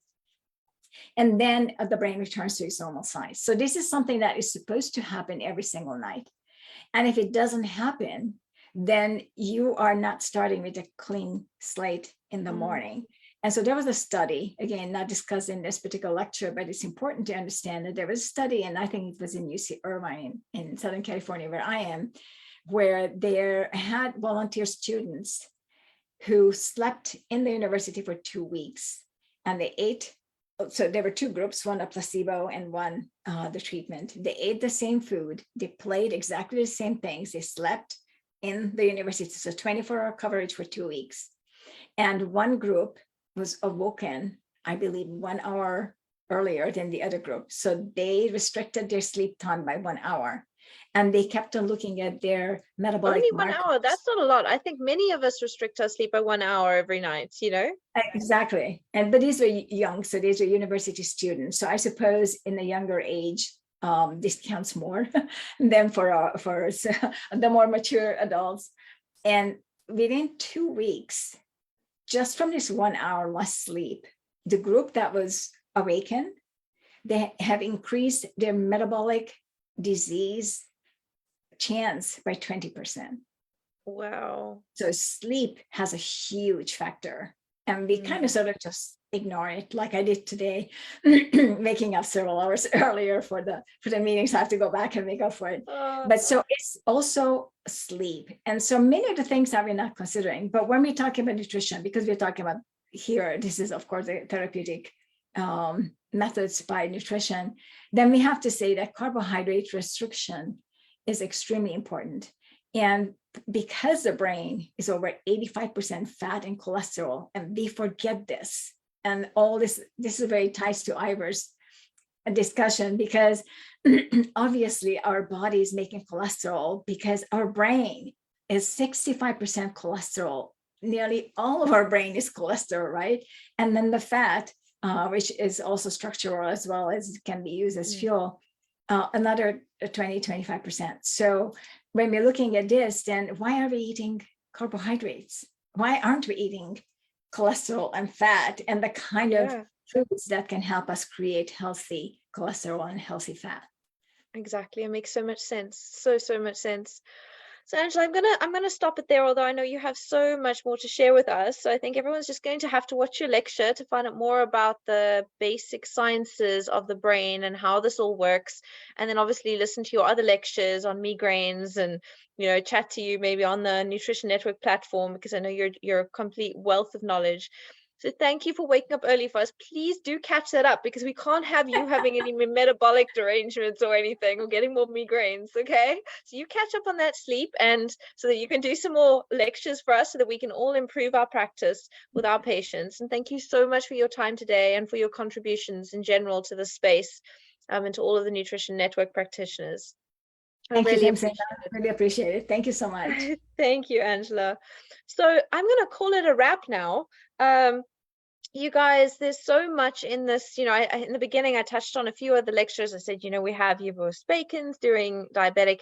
And then the brain returns to its normal size. So this is something that is supposed to happen every single night. And if it doesn't happen, then you are not starting with a clean slate in the morning. And so there was a study, again, not discussed in this particular lecture, but it's important to understand that there was a study, and I think it was in UC Irvine in Southern California, where I am, where they had volunteer students who slept in the university for 2 weeks, and they ate. So there were two groups, one a placebo and one the treatment. They ate the same food. They played exactly the same things. They slept in the university. So 24-hour coverage for 2 weeks. And one group was awoken, I believe, 1 hour earlier than the other group. So they restricted their sleep time by 1 hour. And they kept on looking at their metabolic Only 1 markers. hour, that's not a lot. I think many of us restrict our sleep by 1 hour every night, Exactly. But these were young, so these are university students. So I suppose in the younger age, this counts more than for the more mature adults. And within 2 weeks, just from this 1 hour less sleep, the group that was awakened, they have increased their metabolic disease chance by 20%. Wow. So sleep has a huge factor, and we kind of sort of just ignore it, like I did today, waking up several hours earlier for the meetings. I have to go back and make up for it. But so it's also sleep. And so many of the things that we're not considering, but when we talk about nutrition, because we're talking about here, this is of course the therapeutic methods by nutrition, then we have to say that carbohydrate restriction is extremely important. And because the brain is over 85% fat and cholesterol, and we forget this, and all this is very ties to Ivor's discussion, because obviously our body is making cholesterol because our brain is 65% cholesterol. Nearly all of our brain is cholesterol, right? And then the fat, which is also structural as well as can be used as fuel, another 20-25%. So when we're looking at this, then why are we eating carbohydrates? Why aren't we eating cholesterol and fat and the kind of foods that can help us create healthy cholesterol and healthy fat. Exactly. It makes so much sense. So much sense. So Angela, I'm gonna stop it there, although I know you have so much more to share with us. So I think everyone's just going to have to watch your lecture to find out more about the basic sciences of the brain and how this all works. And then obviously listen to your other lectures on migraines and, you know, chat to you maybe on the Nutrition Network platform, because I know you're a complete wealth of knowledge. So thank you for waking up early for us. Please do catch that up, because we can't have you having any metabolic derangements or anything, or getting more migraines, okay? So you catch up on that sleep, and so that you can do some more lectures for us so that we can all improve our practice with our patients. And thank you so much for your time today and for your contributions in general to the space, and to all of the Nutrition Network practitioners. Thank you, really Tamsin. Really appreciate it. Thank you so much. Thank you, Angela. So I'm going to call it a wrap now. You guys, there's so much in this. You know, in the beginning, I touched on a few of the lectures. I said, you know, we have Ivor doing diabetic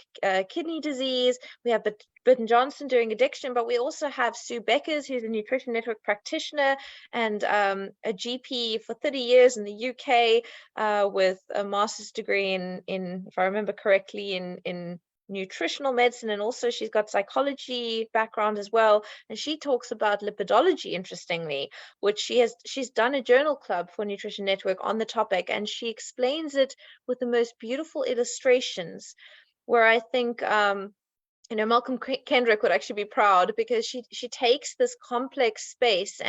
kidney disease. We have Burton Johnson doing addiction, but we also have Sue Beckers, who's a Nutrition Network practitioner and a GP for 30 years in the UK, with a master's degree in, if I remember correctly, in nutritional medicine, and also she's got psychology background as well, and she talks about lipidology, interestingly, which she's done a journal club for Nutrition Network on the topic, and she explains it with the most beautiful illustrations, where I think you know, Malcolm Kendrick would actually be proud, because she takes this complex space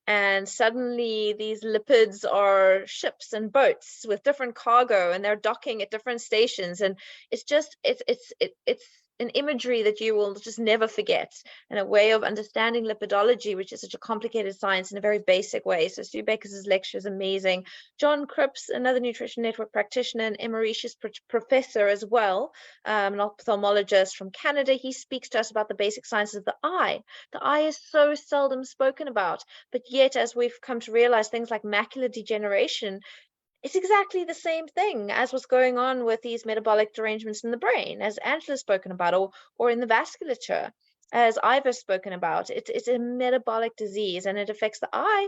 and suddenly these lipids are ships and boats with different cargo, and they're docking at different stations, and it's just it's an imagery that you will just never forget, and a way of understanding lipidology, which is such a complicated science, in a very basic way. So Sue Becker's lecture is amazing. John Cripps, another Nutrition Network practitioner and emeritus professor as well, an ophthalmologist from Canada, he speaks to us about the basic sciences of the eye. The eye is so seldom spoken about, but yet, as we've come to realize, things like macular degeneration, it's exactly the same thing as what's going on with these metabolic derangements in the brain, as Angela's spoken about, or in the vasculature, as Ivor's spoken about. It's a metabolic disease, and it affects the eye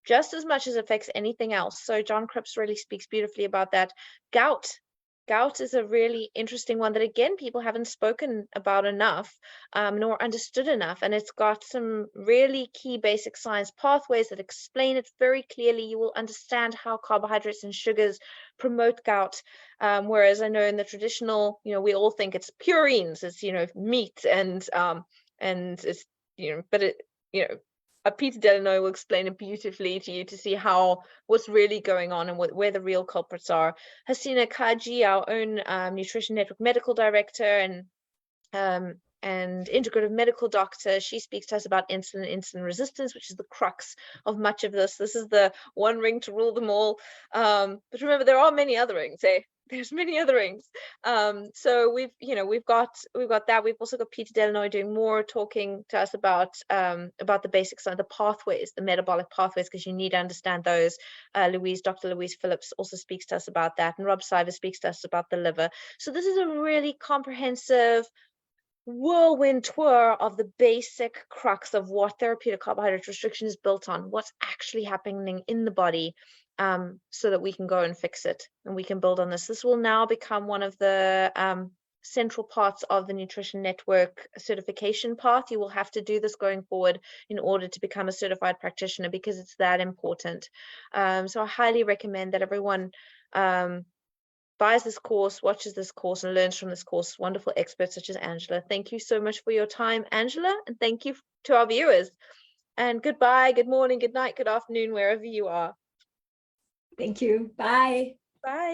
just as much as it affects anything else. So John Cripps really speaks beautifully about that. Gout is a really interesting one that, again, people haven't spoken about enough, nor understood enough. And it's got some really key basic science pathways that explain it very clearly. You will understand how carbohydrates and sugars promote gout. Whereas I know in the traditional, you know, we all think it's purines, it's, you know, meat and it's, you know, but it, you know, Peter Delanoy will explain it beautifully to you to see what's really going on and where the real culprits are. Hasina Kaji, our own Nutrition Network medical director and integrative medical doctor, she speaks to us about insulin resistance, which is the crux of much of this. This is the one ring to rule them all. But remember, there are many other rings, eh? There's many other rings. So we've got that. We've also got Peter Delanoy doing more, talking to us about the basics of the pathways, the metabolic pathways, because you need to understand those. Dr. Louise Phillips also speaks to us about that, and Rob Siver speaks to us about the liver. So this is a really comprehensive whirlwind tour of the basic crux of what therapeutic carbohydrate restriction is built on, what's actually happening in the body, so that we can go and fix it and we can build on this. This will now become one of the central parts of the Nutrition Network certification path. You will have to do this going forward in order to become a certified practitioner, because it's that important. So I highly recommend that everyone buys this course, watches this course, and learns from this course. Wonderful experts such as Angela. Thank you so much for your time, Angela, and thank you to our viewers. And goodbye, good morning, good night, good afternoon, wherever you are. Thank you. Bye. Bye.